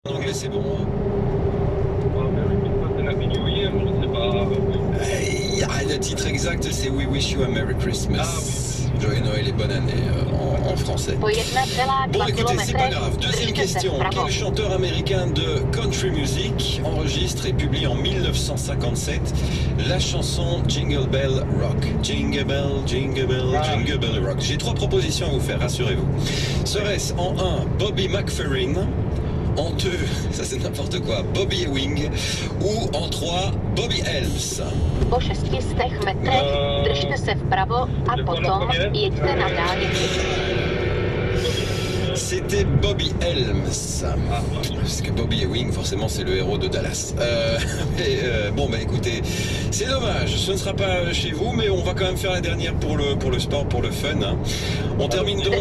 En anglais, c'est bon. Le titre exact, c'est We Wish You a Merry Christmas. Joyeux Noël et bonne année en français. Bon, écoutez, c'est pas grave. Deuxième question. Quel chanteur américain de country music enregistre et publie en 1957 la chanson Jingle Bell Rock? Jingle Bell, Jingle Bell, Jingle Bell Rock. J'ai trois propositions à vous faire, rassurez-vous. Serait-ce en 1, Bobby McFerrin? En 2, ça c'est n'importe quoi, Bobby Ewing, ou en 3, Bobby Helms. Po 600 metrech držte se vpravo a potom jeďte na dálnici. C'était Bobby Helms. Parce que Bobby Ewing, forcément, c'est le héros de Dallas. Bon, bah écoutez, c'est dommage. Ce ne sera pas chez vous, mais on va quand même faire la dernière pour le sport, pour le fun. Hein. On termine donc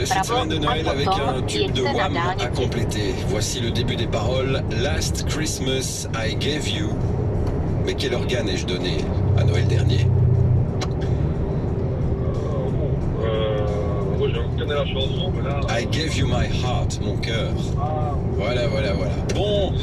cette semaine de Noël avec un tube de Wham à compléter. Voici le début des paroles. Last Christmas I gave you. Mais quel organe ai-je donné à Noël dernier? La chanson, mais là... I gave you my heart, mon cœur. Voilà. Bon,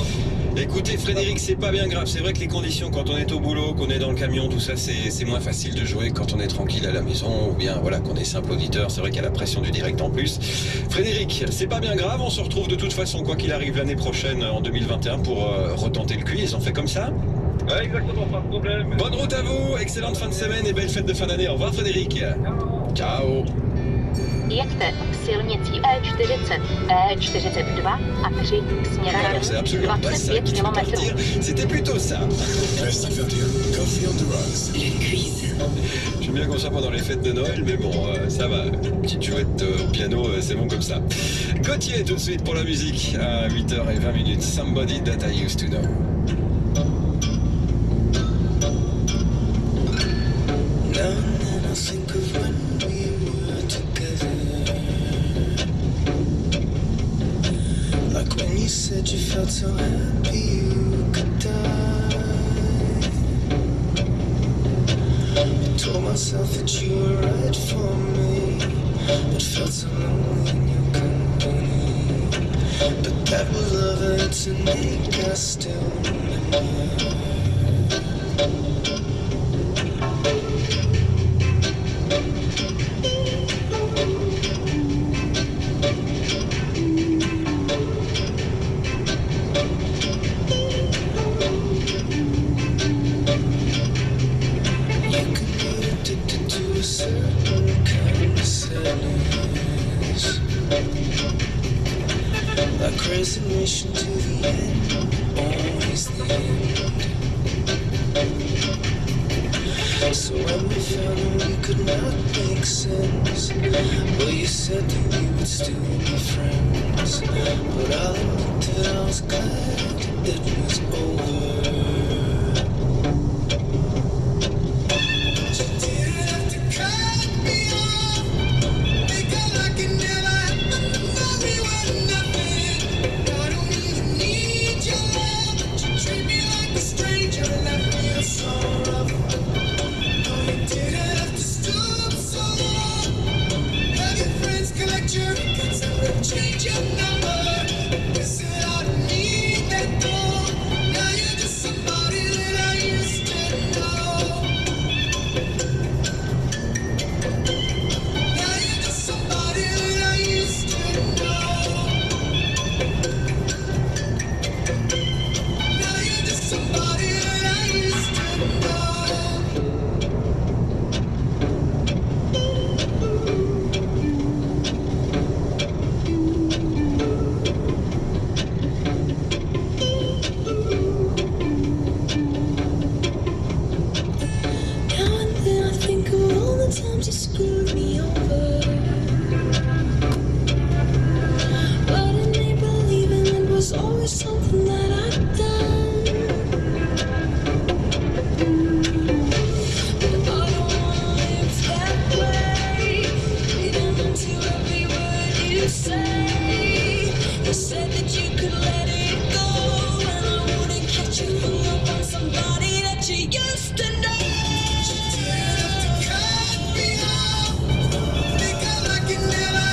écoutez Frédéric, c'est pas bien grave. C'est vrai que les conditions, quand on est au boulot, qu'on est dans le camion, tout ça, c'est moins facile de jouer quand on est tranquille à la maison, ou bien voilà, qu'on est simple auditeur. C'est vrai qu'il y a la pression du direct en plus. Frédéric, c'est pas bien grave. On se retrouve de toute façon, quoi qu'il arrive, l'année prochaine, en 2021, pour retenter le quiz. On fait comme ça? Ouais, exactement, pas de problème. Bonne route à vous, excellente fin de semaine et belle fête de fin d'année. Au revoir Frédéric. Ciao. Jeďte silnicí E40, E42 a 3 směrem Alors c'est absolument pas ça 25 qu'il faut km. partir, c'était plutôt ça. Le quiz. J'aime bien qu'on soit pas dans les fêtes de Noël, mais bon, ça va. Petite jouette au piano, c'est bon comme ça. Gauthier tout de suite pour la musique à 8h20. Somebody that I used to know. You said you felt so happy you could die. I told myself that you were right for me, but felt so lonely in your company. But that was love and it's an ache I still remember. Like resignation to the end, always the end. So when we found out we could not make sense, well you said that we would still be friends. But I'll admit that I was glad it was over. Change your number. Said I don't need that door. Now you're just somebody that I used to know. Now you're just somebody that I used to know. Now you're just somebody that I used to know. Times you screwed me over, but I didn't believe in it was always something that I'd done. But I don't wanna live that way, reading into every word you say. You said that you could let it go, and I wouldn't catch you hung up on somebody that you used to know. Never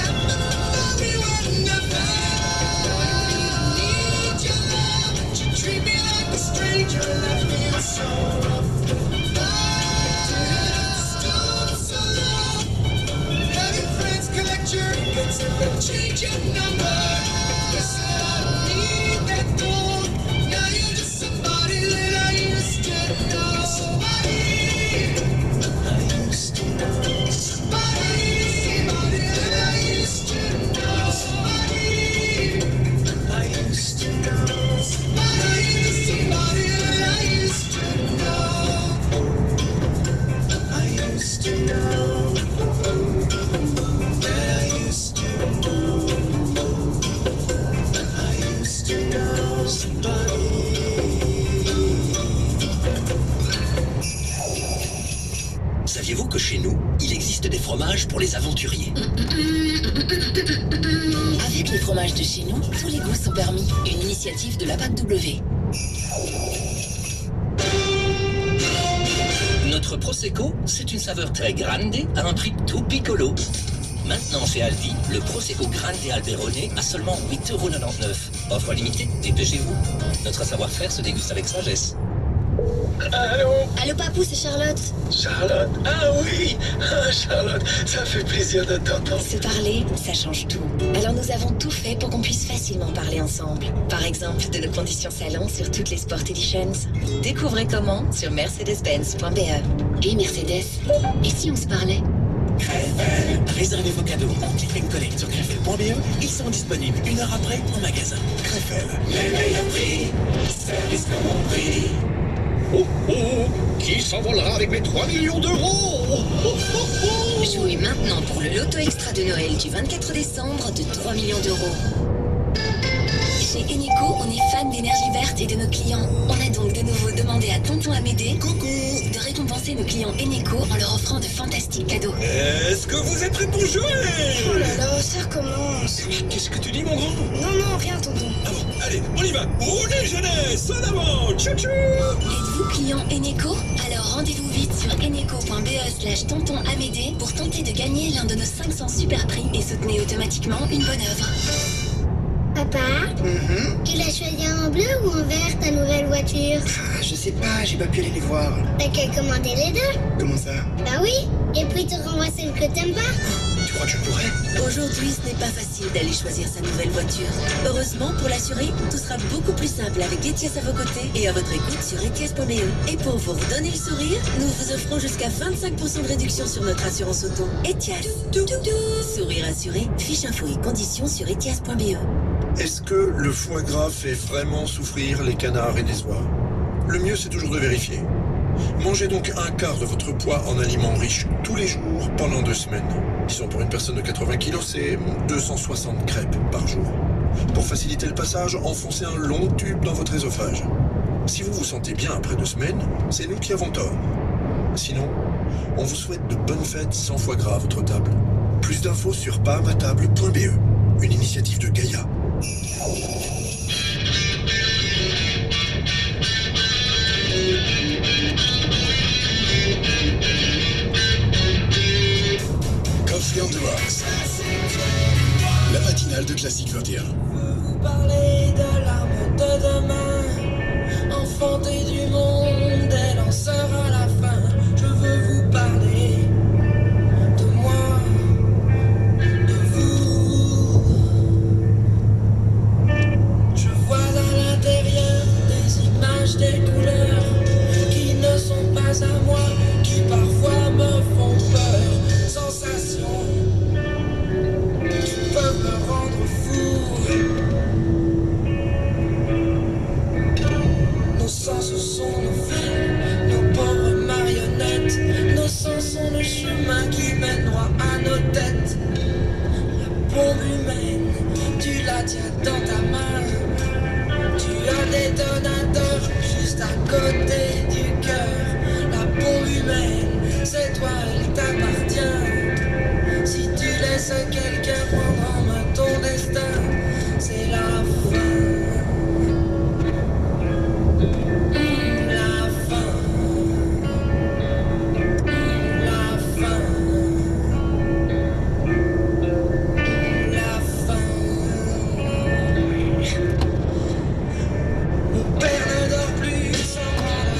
Saviez-vous que chez nous, il existe des fromages pour les aventuriers? Avec les fromages de chez nous, tous les goûts sont permis. Une initiative de la PAC W. Notre Prosecco, c'est une saveur très grande à un prix tout piccolo. Maintenant chez Aldi, le Prosecco Grande Alberone à seulement 8,99 €. Offre limitée, dépêchez-vous. Notre savoir-faire se déguste avec sagesse. Allô? Allô papou, c'est Charlotte. Charlotte? Ah oui! Ah, Charlotte, ça fait plaisir de t'entendre. Se parler, ça change tout. Alors nous avons tout fait pour qu'on puisse facilement parler ensemble. Par exemple, de nos conditions salon sur toutes les Sport Editions. Découvrez comment sur mercedes-benz.be. Et Mercedes, et si on se parlait? Crefel, réservez vos cadeaux en click and collect sur crefel.be. Ils sont disponibles 1 heure après en magasin. Crefel, les meilleurs prix, service compris. Oh oh, qui s'envolera avec mes 3 millions d'euros? Jouez maintenant pour le loto extra de Noël du 24 décembre de 3 millions d'euros. Chez Eneco, on est fan d'énergie verte et de nos clients. On a donc de nouveau demandé à Tonton Amédée, coucou, de récompenser nos clients Eneco en leur offrant de fantastiques cadeaux. Est-ce que vous êtes prêts pour jouer? Oh là là, ça recommence. Qu'est-ce que tu dis, mon grand? Non, rien, tonton. Ah bon, allez, on y va. Roulez, jeunesse, en avant, tchou-tchou. Êtes-vous client Eneco? Alors rendez-vous vite sur eneco.be/tonton Amédée pour tenter de gagner l'un de nos 500 super prix et soutenez automatiquement une bonne œuvre. Papa, tu l'as choisi en bleu ou en vert ta nouvelle voiture? Je sais pas, j'ai pas pu aller les voir. T'as qu'à commander les deux. Comment ça? Bah oui, et puis te renvoie celle que t'aimes pas. Tu crois que je pourrais? Aujourd'hui, ce n'est pas facile d'aller choisir sa nouvelle voiture. Heureusement, pour l'assurer, tout sera beaucoup plus simple avec Etias à vos côtés et à votre écoute sur etias.be. Et pour vous redonner le sourire, nous vous offrons jusqu'à 25% de réduction sur notre assurance auto. Etias. Sourire assuré, fiche info et conditions sur etias.be. Est-ce que le foie gras fait vraiment souffrir les canards et les oies? Le mieux, c'est toujours de vérifier. Mangez donc un quart de votre poids en aliments riches tous les jours pendant 2 semaines. Disons pour une personne de 80 kg, c'est 260 crêpes par jour. Pour faciliter le passage, enfoncez un long tube dans votre œsophage. Si vous vous sentez bien après 2 semaines, c'est nous qui avons tort. Sinon, on vous souhaite de bonnes fêtes sans foie gras à votre table. Plus d'infos sur pasamatable.be, une initiative de Gaïa. Coffee on the Rocks. La matinale de Classique 21. Vous parlez de l'arme de demain, enfanté du monde et lanceur à la fin. Je veux vous parler de moi, de vous. Je vois à l'intérieur des images, des couleurs qui ne sont pas à moi, qui parfois me font peur. Sensations qui peuvent me rendre fou. Nos sens sont nos films, nos pauvres marionnettes. Nos sens sont le chemin qui mène droit à nos têtes. La bombe humaine, tu la tiens dans ta main. Tu as un détonateur juste à côté du cœur. La bombe humaine, c'est toi, elle t'appartient. Si tu laisses quelqu'un prendre en main ton destin, c'est la fin. La fin. La fin. La fin. Mon père ne dort plus sans prendre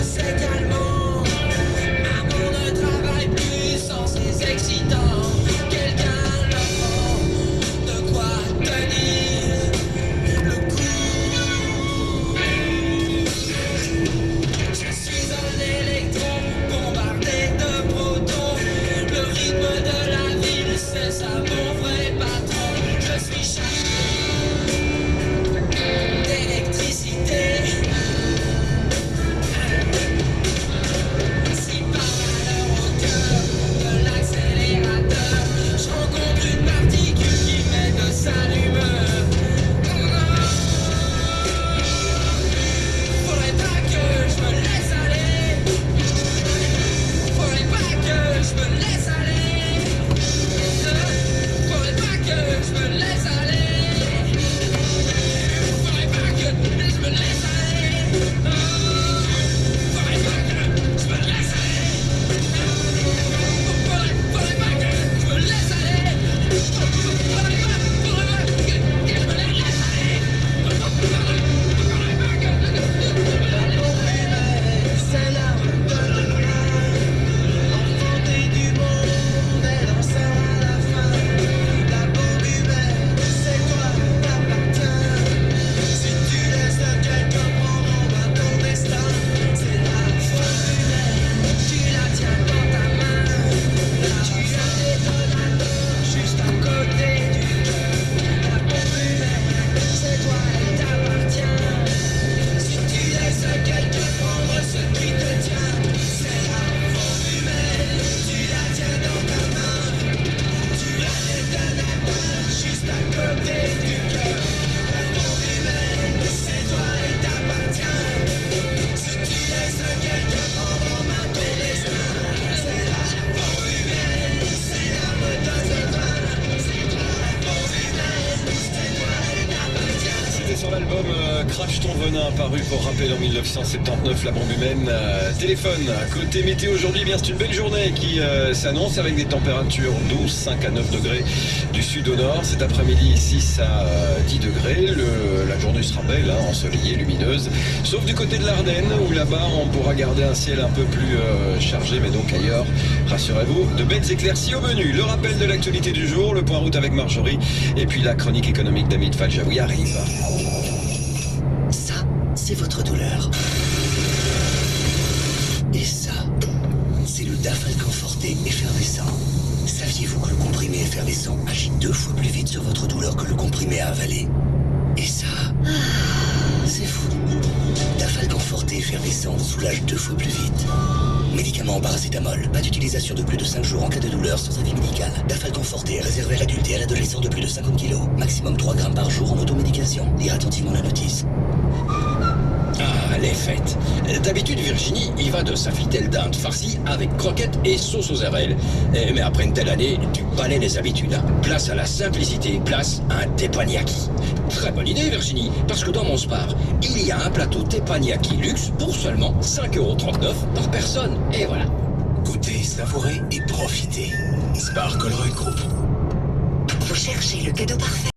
L'album Crache ton venin, paru pour rappel en 1979, la bombe humaine. Téléphone, côté météo aujourd'hui, bien c'est une belle journée qui s'annonce avec des températures 12, 5 à 9 degrés du sud au nord. Cet après-midi, 6 à 10 degrés. La journée sera belle, hein, ensoleillée, lumineuse. Sauf du côté de l'Ardenne, où là-bas on pourra garder un ciel un peu plus chargé, mais donc ailleurs, rassurez-vous, de belles éclaircies au menu. Le rappel de l'actualité du jour, le point route avec Marjorie, et puis la chronique économique d'Hamid Fadjaoui arrive. Ça, c'est votre douleur. Et ça, c'est le Dafalgan Forte effervescent. Saviez-vous que le comprimé effervescent agit 2 fois plus vite sur votre douleur que le comprimé à avaler? Et ça, c'est fou. Dafalgan Forte effervescent soulage 2 fois plus vite. Médicament paracétamol. Pas d'utilisation de plus de 5 jours en cas de douleur sans avis médical. Dafalgan Forte est réservé à l'adulte et à l'adolescent de plus de 50 kg. Maximum 3 grammes par jour en automédication. Lire attentivement la notice. Ah, les fêtes. D'habitude, Virginie, il va de sa fidèle dinde farcie avec croquettes et sauce aux avril. Mais après une telle année, tu balais les habitudes. Hein. Place à la simplicité, place à un teppanyaki. Très bonne idée, Virginie, parce que dans mon Spar, il y a un plateau teppanyaki luxe pour seulement 5,39 € par personne. Et voilà. Goûtez, savourez et profitez. Spar Colruyt Group. Vous cherchez le cadeau parfait.